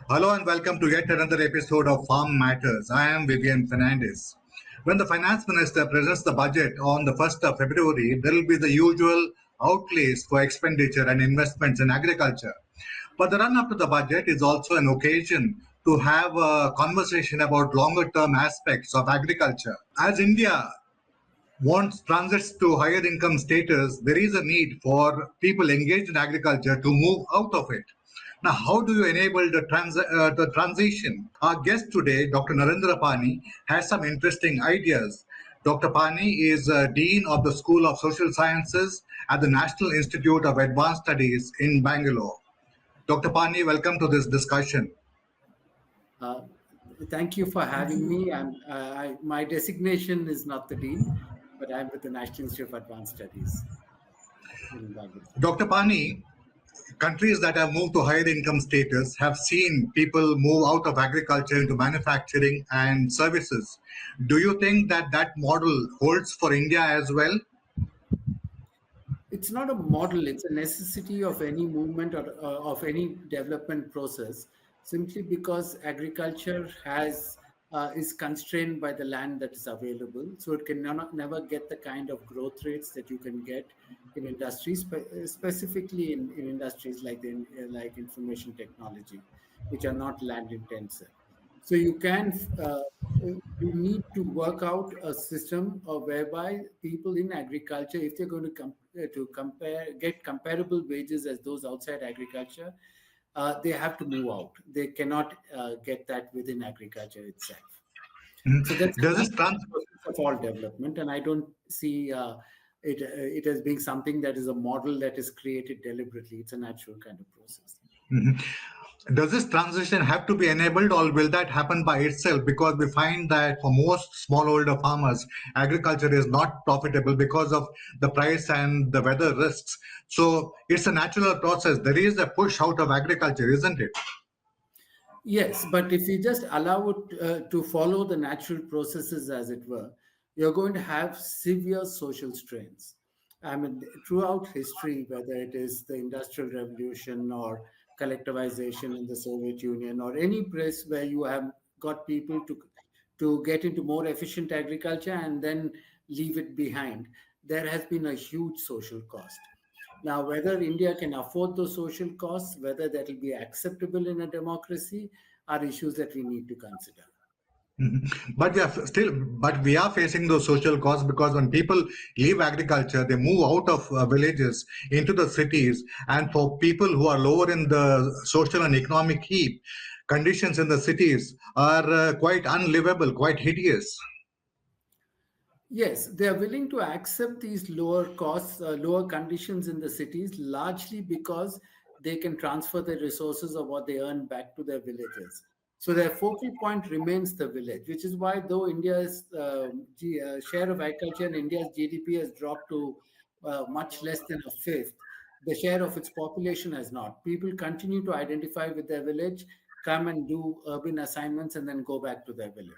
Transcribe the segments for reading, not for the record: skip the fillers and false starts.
Hello and welcome to yet another episode of Farm Matters. I am Vivian Fernandez. When the finance minister presents the budget on the 1st of February, there will be the usual outlays for expenditure and investments in agriculture. But the run up to the budget is also an occasion to have a conversation about longer term aspects of agriculture. As India wants transits to higher income status, there is a need for people engaged in agriculture to move out of it. Now, how do you enable the transition? Our guest today, Dr. Narendra Pani, has some interesting ideas. Dr. Pani is Dean of the School of Social Sciences at the National Institute of Advanced Studies in Bangalore. Dr. Pani, welcome to this discussion. Uh, Thank you for having me. My designation is not the dean, but I'm with the National Institute of Advanced Studies in Bangalore. Dr. Pani, countries that have moved to higher income status have seen people move out of agriculture into manufacturing and services. Do you think that that model holds for India as well? It's not a model, it's a necessity of any movement or of any development process, simply because agriculture is constrained by the land that is available. So it can never get the kind of growth rates that you can get in industries, specifically in industries like information technology, which are not land intensive. So you need to work out a system whereby people in agriculture, if they're going to get comparable wages as those outside agriculture, they have to move out. They cannot get that within agriculture itself. So that's Does a this natural process of all development, and I don't see it as being something that is a model that is created deliberately. It's a natural kind of process. Does this transition have to be enabled, or will that happen by itself? Because we find that for most smallholder farmers, agriculture is not profitable because of the price and the weather risks. So it's a natural process. There is a push out of agriculture, isn't it? Yes, but if you just allow it to follow the natural processes, as it were, you're going to have severe social strains. I mean, throughout history, whether it is the Industrial Revolution or collectivization in the Soviet Union or any place where you have got people to get into more efficient agriculture and then leave it behind, there has been a huge social cost. Now, whether India can afford those social costs, whether that will be acceptable in a democracy, are issues that we need to consider. But we are facing those social costs because when people leave agriculture, they move out of villages into the cities. And for people who are lower in the social and economic heap, conditions in the cities are quite unlivable, quite hideous. Yes, they are willing to accept these lower costs, lower conditions in the cities, largely because they can transfer the resources of what they earn back to their villages. So their focal point remains the village, which is why, though India's share of agriculture in India's GDP has dropped to much less than a fifth, the share of its population has not. People continue to identify with their village, come and do urban assignments, and then go back to their village.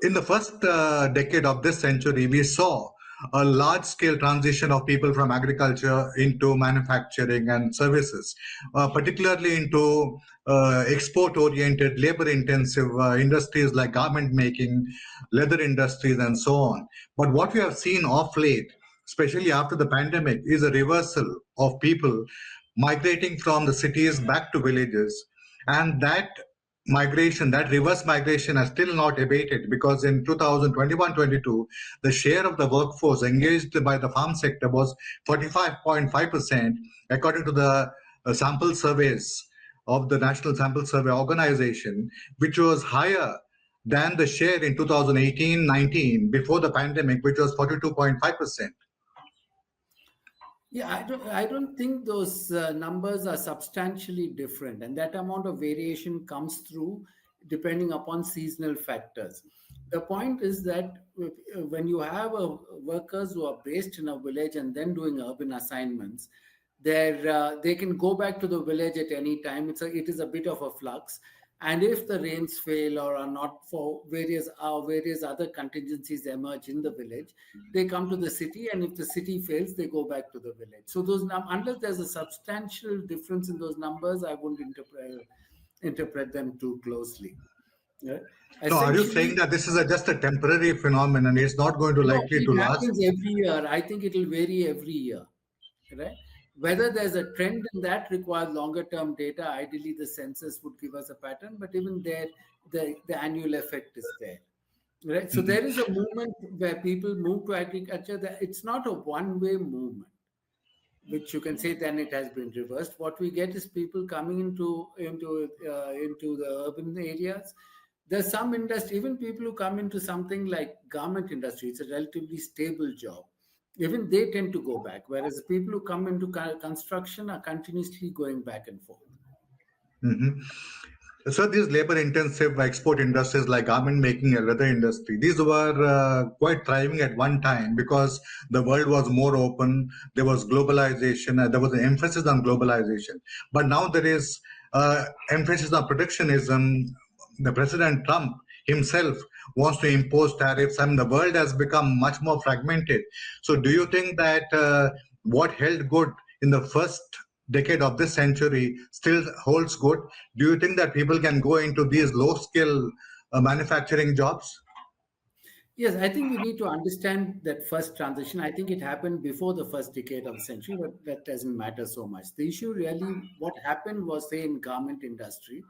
In the first decade of this century, we saw a large scale transition of people from agriculture into manufacturing and services, particularly into export oriented, labor intensive industries like garment making, leather industries, and so on. But what we have seen of late, especially after the pandemic, is a reversal of people migrating from the cities back to villages. And that reverse migration has still not abated because in 2021-22, the share of the workforce engaged by the farm sector was 45.5%, according to the sample surveys of the National Sample Survey Organization, which was higher than the share in 2018-19 before the pandemic, which was 42.5%. Yeah, I don't think those numbers are substantially different, and that amount of variation comes through depending upon seasonal factors. The point is that when you have workers who are based in a village and then doing urban assignments, they can go back to the village at any time. It is a bit of a flux, And if the rains fail or are not for various other contingencies emerge in the village, they come to the city, and if the city fails, they go back to the village. So unless there's a substantial difference in those numbers, I wouldn't interpret them too closely. Yeah. No, are you saying Essentially, that this is just a temporary phenomenon? It's not going to no, likely to it last? happens every year. I think it will vary every year, right? Whether there's a trend in that requires longer term data. Ideally, the census would give us a pattern, but even there, the annual effect is there, right? So there is a movement where people move to agriculture. It's not a one-way movement, which you can say then it has been reversed. What we get is people coming into the urban areas. There's some industry, even people who come into something like garment industry, it's a relatively stable job. Even they tend to go back, whereas people who come into construction are continuously going back and forth. Mhm. So these labor-intensive export industries like garment making and leather industry, these were quite thriving at one time because the world was more open. There was globalization. There was an emphasis on globalization. But now there is emphasis on protectionism. The President Trump himself wants to impose tariffs, and the world has become much more fragmented. So, do you think that what held good in the first decade of this century still holds good? Do you think that people can go into these low skill manufacturing jobs? Yes, I think we need to understand that first transition. I think it happened before the first decade of the century, but that doesn't matter so much. The issue really, what happened was, say, in garment industry,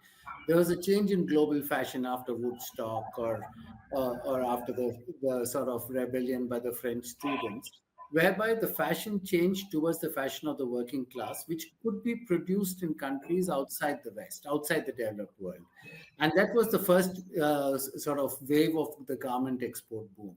there was a change in global fashion after Woodstock or after the sort of rebellion by the French students, whereby the fashion changed towards the fashion of the working class, which could be produced in countries outside the West, outside the developed world. And that was the first sort of wave of the garment export boom.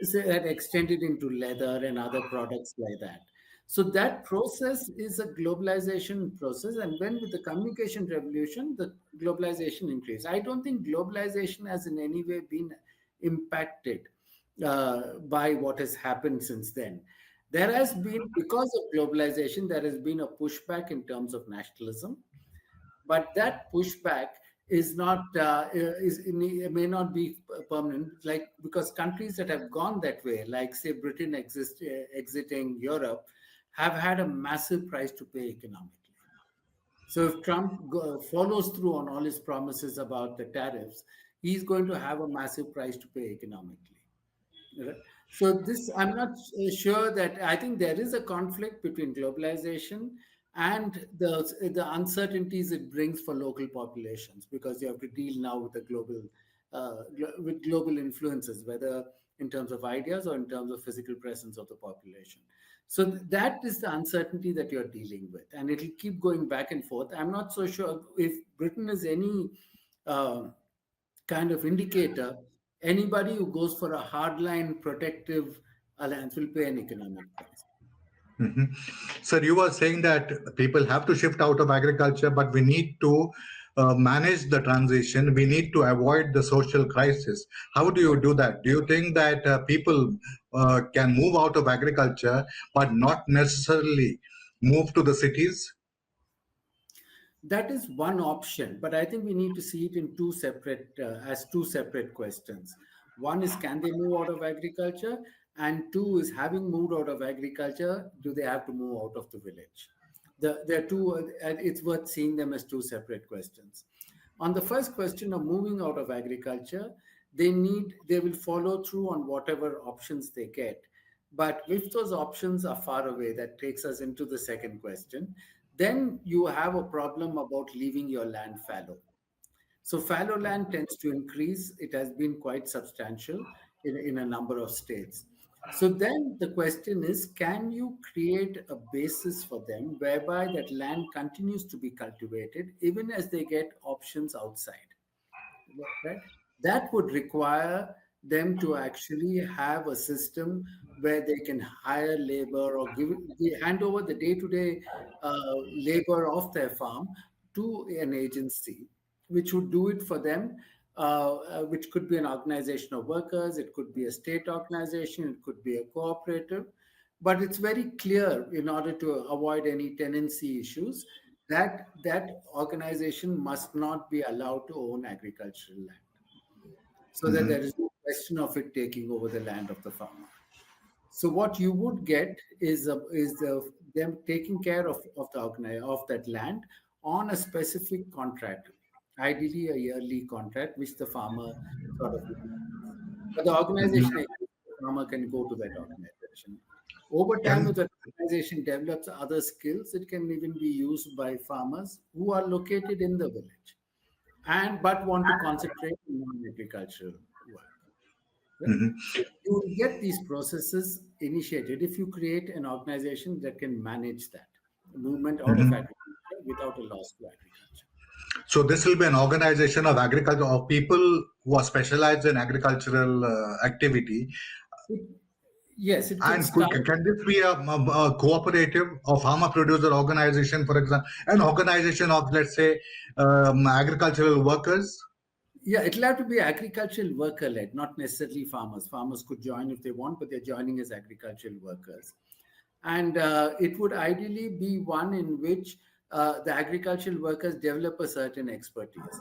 So that extended into leather and other products like that. So that process is a globalization process, and when with the communication revolution, the globalization increased. I don't think globalization has in any way been impacted by what has happened since then. There has been, because of globalization, there has been a pushback in terms of nationalism, but that pushback is not is it may not be permanent, like, because countries that have gone that way, like say Britain exiting Europe, have had a massive price to pay economically. So if Trump follows through on all his promises about the tariffs, he's going to have a massive price to pay economically. Right. So this, I'm not sure that, I think there is a conflict between globalization and the uncertainties it brings for local populations, because you have to deal now with the with global influences, whether in terms of ideas or in terms of physical presence of the population. So that is the uncertainty that you're dealing with, and it'll keep going back and forth. I'm not so sure if Britain is any uh, kind of indicator. Anybody who goes for a hardline protective alliance will pay an economic price. Mhm. Sir, you were saying that people have to shift out of agriculture, but we need to manage the transition. We need to avoid the social crisis. How do you do that? Do you think that people can move out of agriculture, but not necessarily move to the cities? That is one option, but I think we need to see it in as two separate questions. One is, can they move out of agriculture, and two is, having moved out of agriculture, do they have to move out of the village? They're two. It's worth seeing them as two separate questions. On the first question of moving out of agriculture, they will follow through on whatever options they get. But if those options are far away, that takes us into the second question. Then you have a problem about leaving your land fallow. So fallow land tends to increase. It has been quite substantial in a number of states. So then the question is, can you create a basis for them whereby that land continues to be cultivated even as they get options outside? Right? That would require them to actually have a system where they can hire labor or hand over the day-to-day labor of their farm to an agency, which would do it for them, which could be an organization of workers, it could be a state organization, it could be a cooperative. But it's very clear, in order to avoid any tenancy issues, that organization must not be allowed to own agricultural land, so that there Mhm. is no question of it taking over the land of the farmer. So what you would get is them taking care of of that land on a specific contract, ideally a yearly contract, which the farmer sort of. But the organization, Mhm. exists, the farmer can go to that organization. Over time, if Can the organization develops other skills, it can even be used by farmers who are located in the village and but want to concentrate on non-agricultural work. Right? Mhm. So you will get these processes initiated if you create an organization that can manage that movement out of Mhm. agriculture without a loss to agriculture. So this will be an organization of agriculture of people who are specialized in agricultural activity. It, yes, it could And start. can this be a cooperative or farmer producer organization, for example, an organization of, let's say, agricultural workers? Yeah, it'll have to be agricultural worker led, not necessarily farmers. Farmers could join if they want, but they're joining as agricultural workers. And it would ideally be one in which the agricultural workers develop a certain expertise,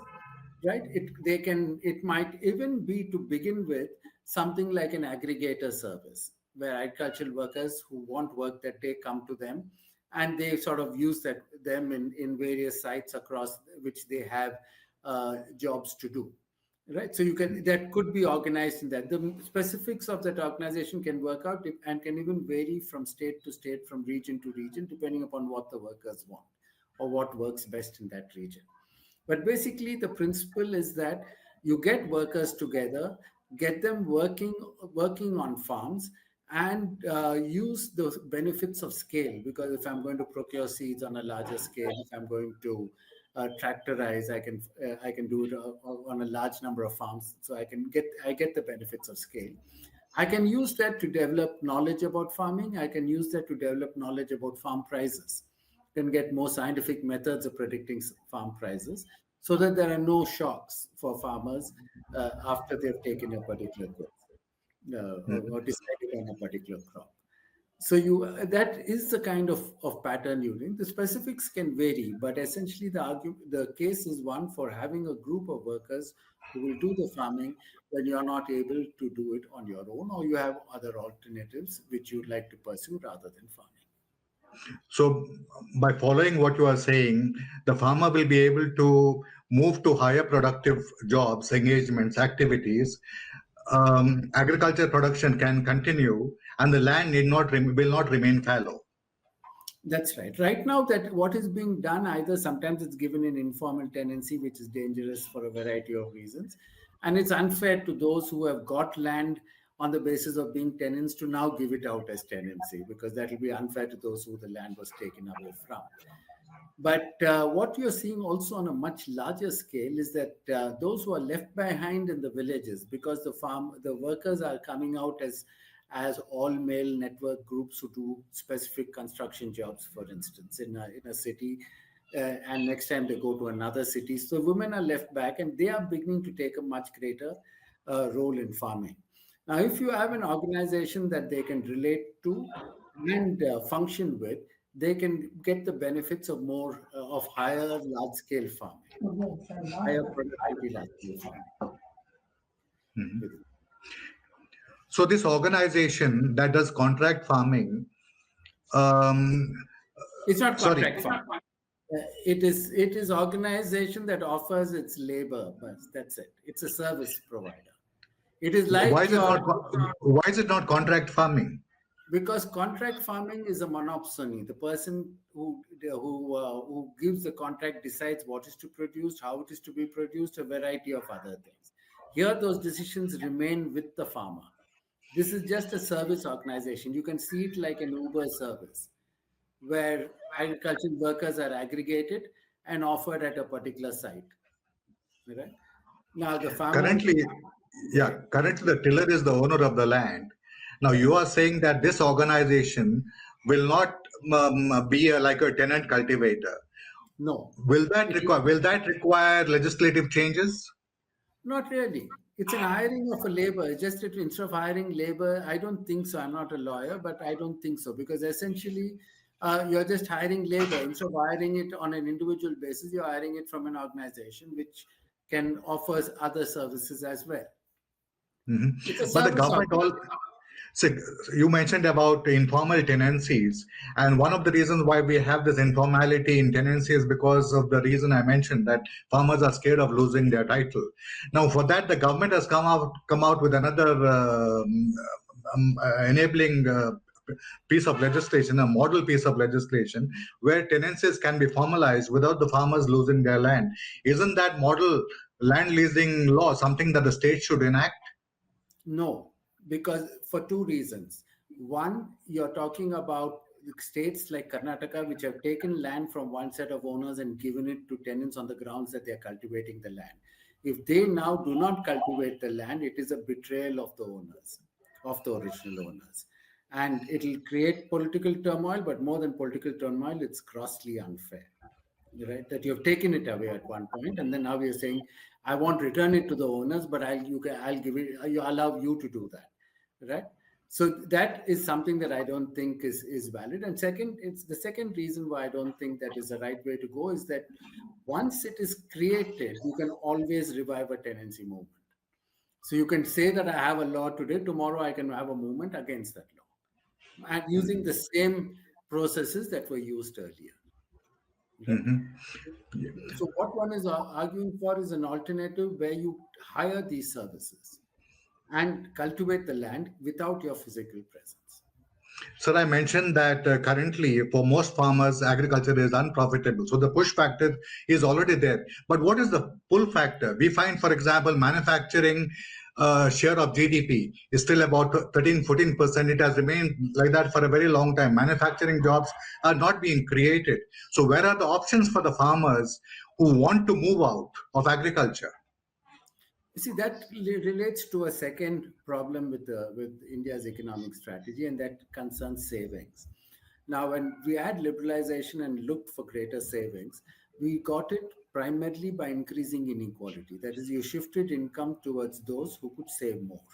right? It might even be, to begin with, something like an aggregator service where agricultural workers who want work that they come to them, and they sort of use them in various sites across which they have jobs to do, right? So you can that could be organized in that. The specifics of that organization can work out and can even vary from state to state, from region to region, depending upon what the workers want or what works best in that region. But basically, the principle is that you get workers together, get them working on farms, and use the benefits of scale. Because if I'm going to procure seeds on a larger scale, if I'm going to tractorize, I can do it on a large number of farms, so I get the benefits of scale. I can use that to develop knowledge about farming. I can use that to develop knowledge about farm prices. Can get more scientific methods of predicting farm prices, so that there are no shocks for farmers after they've taken a particular good or decided on a particular crop. So that is the kind of pattern using. The specifics can vary, but essentially the case is one for having a group of workers who will do the farming when you are not able to do it on your own, or you have other alternatives which you'd like to pursue rather than farming. So, by following what you are saying, the farmer will be able to move to higher productive jobs, engagements, activities. Agriculture production can continue, and the land will not remain fallow. That's right. Right now, that what is being done, either sometimes it's given an informal tenancy, which is dangerous for a variety of reasons, and it's unfair to those who have got land on the basis of being tenants to now give it out as tenancy, because that will be unfair to those who the land was taken away from. But what you're seeing also on a much larger scale is that those who are left behind in the villages, because the workers are coming out as all male network groups who do specific construction jobs, for instance, in a city, and next time they go to another city. So women are left back, and they are beginning to take a much greater role in farming. Now, if you have an organization that they can relate to and function with, they can get the benefits of more of higher large scale farming, higher productivity large scale farming. So, this organization that does contract farming, um, It's not sorry, contract farming. It is organization that offers its labor, but that's it. It's a service provider. It is why like is it your not? Why is it not contract farming? because contract farming is a monopsony. The person who gives the contract decides what is to produce, how it is to be produced, a variety of other things. Here, those decisions remain with the farmer. This is just a service organization. You can see it like an Uber service, where agricultural workers are aggregated and offered at a particular site. Right? Now, the farmer. Currently, Go yeah, ahead. currently the tiller is the owner of the land. Now you are saying that this organization will not be like a tenant cultivator. No, it Will that require legislative changes? Not really. It's an hiring of a labor. Just instead of hiring labor, I don't think so. I'm not a lawyer, but I don't think so, because essentially, You're just hiring labor. Instead of hiring it on an individual basis, you're hiring it from an organization which can offer other services as well. Mhm. It's a But the service government all organization. so you mentioned about informal tenancies, and one of the reasons why we have this informality in tenancy is because of the reason I mentioned, that farmers are scared of losing their title. Now, for that, the government has come out with another enabling piece of legislation, a model piece of legislation, where tenancies can be formalized without the farmers losing their land. Isn't that model land leasing law something that the state should enact? No, because for two reasons. One, you're talking about states like Karnataka, which have taken land from one set of owners and given it to tenants on the grounds that they're cultivating the land. If they now do not cultivate the land, it is a betrayal of the owners, of the original owners. And it'll create political turmoil, but more than political turmoil, it's grossly unfair, right? That you have taken it away at one point, and then now you're saying, "I won't return it to the owners, but I'll give it. I allow you to do that," right? So that is something that I don't think is valid. And second, it's the second reason why I don't think that is the right way to go is that once it is created, you can always revive a tenancy movement. So you can say that I have a law today, tomorrow I can have a movement against that law, and using the same processes that were used earlier, right? Mhm. So what one is arguing for is an alternative where you hire these services and cultivate the land without your physical presence. So I mentioned that currently, for most farmers, agriculture is unprofitable. So the push factor is already there. But what is the pull factor? We find, for example, manufacturing share of GDP is still about 13-14%. It has remained like that for a very long time. Manufacturing jobs are not being created. So where are the options for the farmers who want to move out of agriculture? You see, that relates to a second problem with India's economic strategy, and that concerns savings. Now, when we had liberalization and looked for greater savings, we got it primarily by increasing inequality. That is, you shifted income towards those who could save more,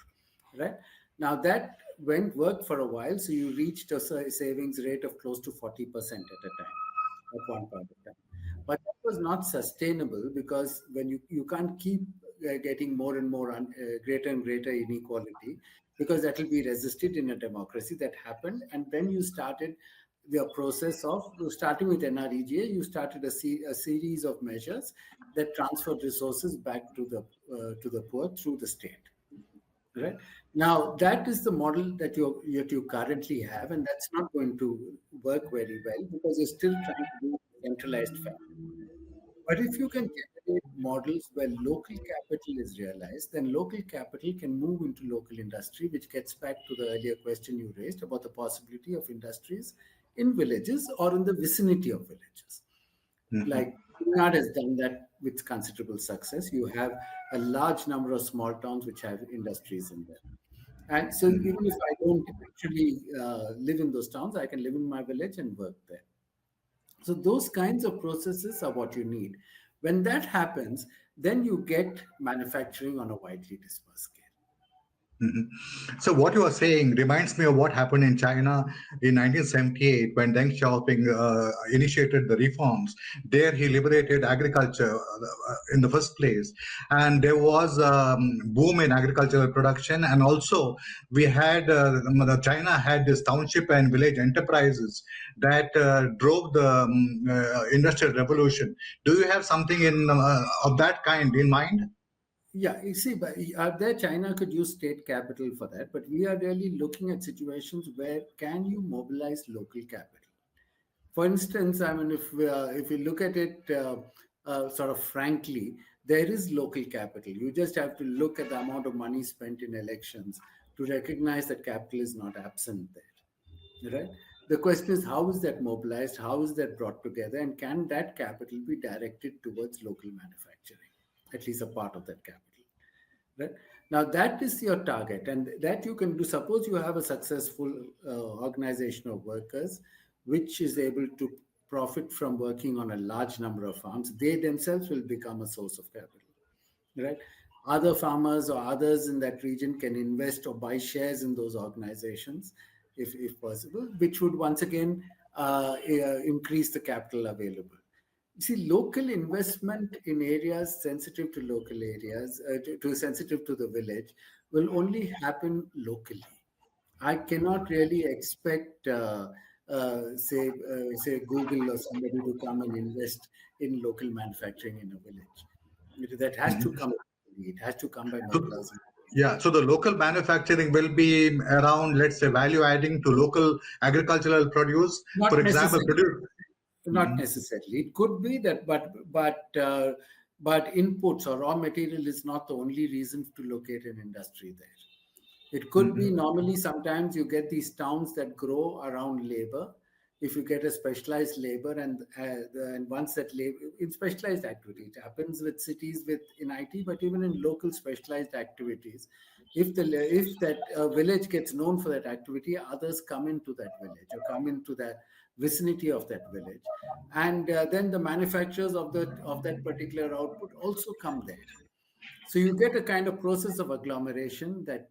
right? Now, that worked for a while, so you reached a savings rate of close to 40% at a time, at one point of time. But that was not sustainable because when you can't keep getting more and more greater and greater inequality, because that will be resisted in a democracy. That happened, and then you started the process of starting with NREGA. You started a series of measures that transferred resources back to the poor through the state. Right now, that is the model that you currently have, and that's not going to work very well because you're still trying to do centralized fashion. But if you can generate models where local capital is realized, then local capital can move into local industry, which gets back to the earlier question you raised about the possibility of industries in villages or in the vicinity of villages. Like Tamil Nadu has done that with considerable success. You have a large number of small towns which have industries in them. And so even if I don't actually live in those towns, I can live in my village and work there. So those kinds of processes are what you need. When that happens, then you get manufacturing on a widely dispersed scale. Mhm. So what you are saying reminds me of what happened in China in 1978 when Deng Xiaoping initiated the reforms. There he liberated agriculture in the first place, and there was boom in agricultural production, and also we had China had this township and village enterprises that drove the industrial revolution. Do you have something in of that kind in mind? Yeah, you see, but there China could use state capital for that, but we are really looking at situations where can you mobilize local capital? For instance, I mean, if you look at it sort of frankly, there is local capital. You just have to look at the amount of money spent in elections to recognize that capital is not absent there, right? The question is, how is that mobilized? How is that brought together? And can that capital be directed towards local manufacturing, at least a part of that capital? Right now, that is your target, and that you can do. Suppose you have a successful organization of workers which is able to profit from working on a large number of farms. They themselves will become a source of capital, right? Other farmers or others in that region can invest or buy shares in those organizations if possible, which would once again increase the capital available. See, local investment in areas sensitive to local areas, to sensitive to the village, will only happen locally. I cannot really expect, say Google or somebody to come and invest in local manufacturing in a village. That has to come. It has to come by So, mobilizing. yeah, so the local manufacturing will be around, let's say, value adding to local agricultural produce. For Not example, necessarily. produce. Not necessarily. It could be that, but inputs or raw material is not the only reason to locate an industry there. It could be normally sometimes you get these towns that grow around labor. If you get a specialized labor and once that labor in specialized activity, it happens with cities with in IT, but even in local specialized activities, if that village gets known for that activity, others come into that village or come into the vicinity of that village, and then the manufacturers of that particular output also come there. So you get a kind of process of agglomeration that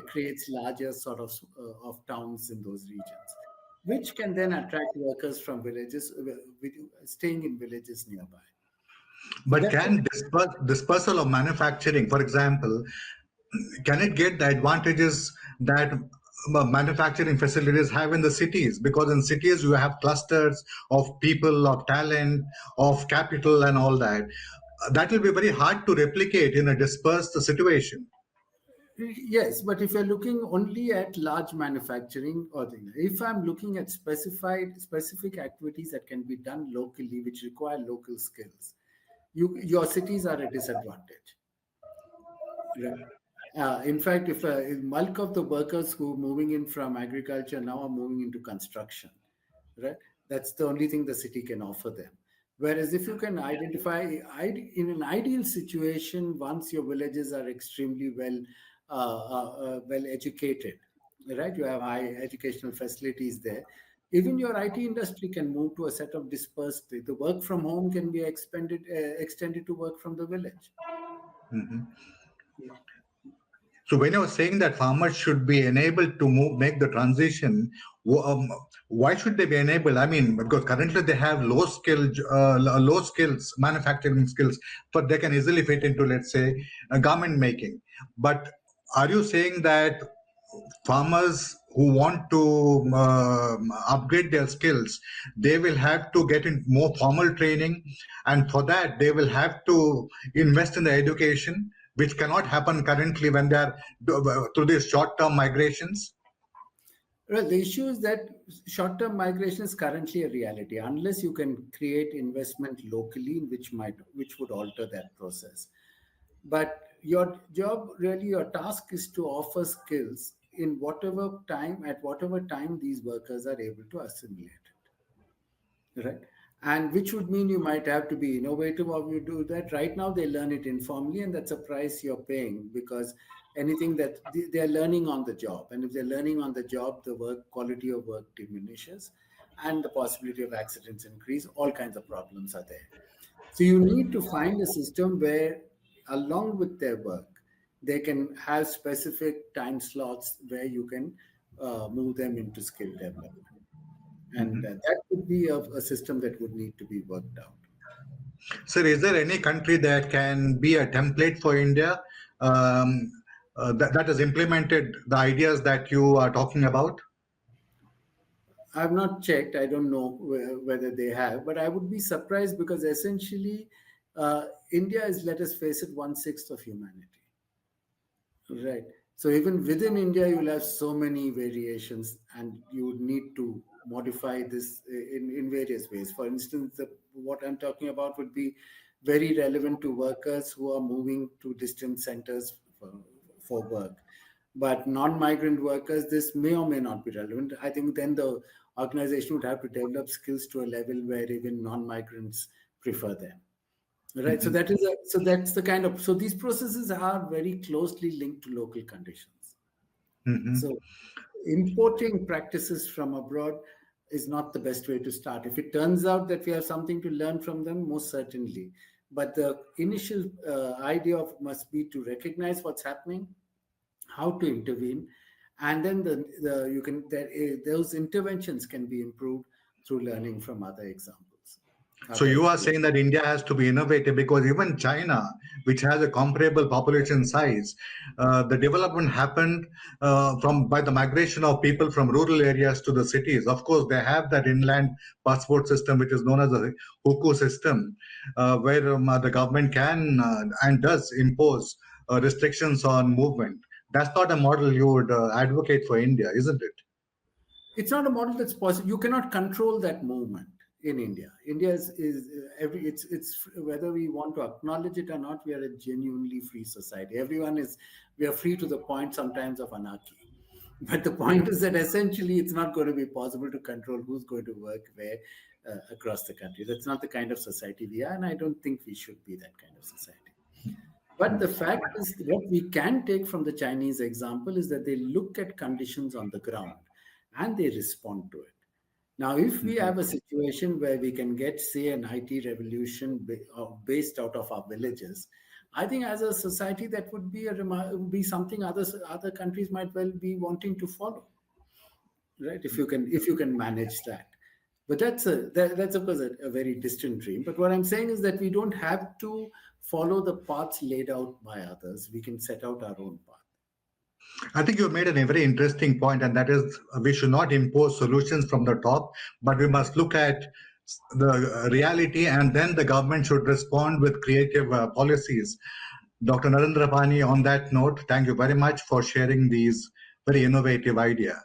creates larger sort of towns in those regions, which can then attract workers from villages, staying in villages nearby. So But that's can dispersal of manufacturing, for example, can it get the advantages that manufacturing facilities have in the cities? Because in cities you have clusters of people, of talent, of capital, and all that. That will be very hard to replicate in a dispersed situation. yes, but if you're looking only at large manufacturing or thing, if I'm looking at specific activities that can be done locally, which require local skills, your cities are a disadvantage. Right. In fact, if bulk of the workers who are moving in from agriculture now are moving into construction, right? That's the only thing the city can offer them. Whereas if you can identify, in an ideal situation, once your villages are extremely well educated, right? You have high educational facilities there. Even your IT industry can move to a set of dispersed. The work from home can be extended to work from the village. So when I was saying that farmers should be enabled to make the transition, why should they be enabled? I mean, because currently they have low skills, manufacturing skills, but they can easily fit into, let's say, garment making. But are you saying that farmers who want to upgrade their skills, they will have to get in more formal training, and for that they will have to invest in the education, which cannot happen currently when they are through these short-term migrations? Well, the issue is that short-term migration is currently a reality, unless you can create investment locally, which would alter that process. But your job, really, your task is to offer skills in whatever time these workers are able to assimilate it, right? And which would mean you might have to be innovative how you do that. Right now, they learn it informally, and that's a price you're paying because anything that they're learning on the job, and if they're learning on the job, the work quality of work diminishes, and the possibility of accidents increase. All kinds of problems are there. So you need to find a system where, along with their work, they can have specific time slots where you can move them into skill development. And that would be a system that would need to be worked out. Sir, is there any country that can be a template for India, that has implemented the ideas that you are talking about? I've not checked. I don't know whether they have, but I would be surprised because essentially, India is, let us face it, one-sixth of humanity. Right. So even within India, you'll have so many variations, and you would need to modify this in various ways. For instance, what I'm talking about would be very relevant to workers who are moving to distant centers for work. But non-migrant workers, this may or may not be relevant. I think then the organization would have to develop skills to a level where even non-migrants prefer them. Right. So that's the kind of, so these processes are very closely linked to local conditions. So importing practices from abroad is not the best way to start. If it turns out that we have something to learn from them, most certainly. But the initial idea must be to recognize what's happening, how to intervene, and then those interventions can be improved through learning from other examples, So other you are experience. saying that India has to be innovative because even China, which has a comparable population size, the development happened from by the migration of people from rural areas to the cities. Of course, they have that inland passport system, which is known as the hukou system, where the government can and does impose restrictions on movement. That's not a model you would advocate for India, isn't it? It's not a model that's possible. You cannot control that movement in India. India is every it's whether we want to acknowledge it or not, we are a genuinely free society. We are free to the point sometimes of anarchy. But the point is that essentially it's not going to be possible to control who's going to work where across the country. That's not the kind of society we are, and I don't think we should be that kind of society. But the fact is, what we can take from the Chinese example is that they look at conditions on the ground and they respond to it. Now, if we have a situation where we can get, say, an IT revolution based out of our villages, I think as a society that would be would be something other countries might well be wanting to follow, right? If you can manage that. But that's of course a very distant dream. But what I'm saying is that we don't have to follow the paths laid out by others. We can set out our own path. I think you've made a very interesting point, and that is we should not impose solutions from the top, but we must look at the reality, and then the government should respond with creative policies. Dr. Narendra Pani, on that note, thank you very much for sharing these very innovative ideas.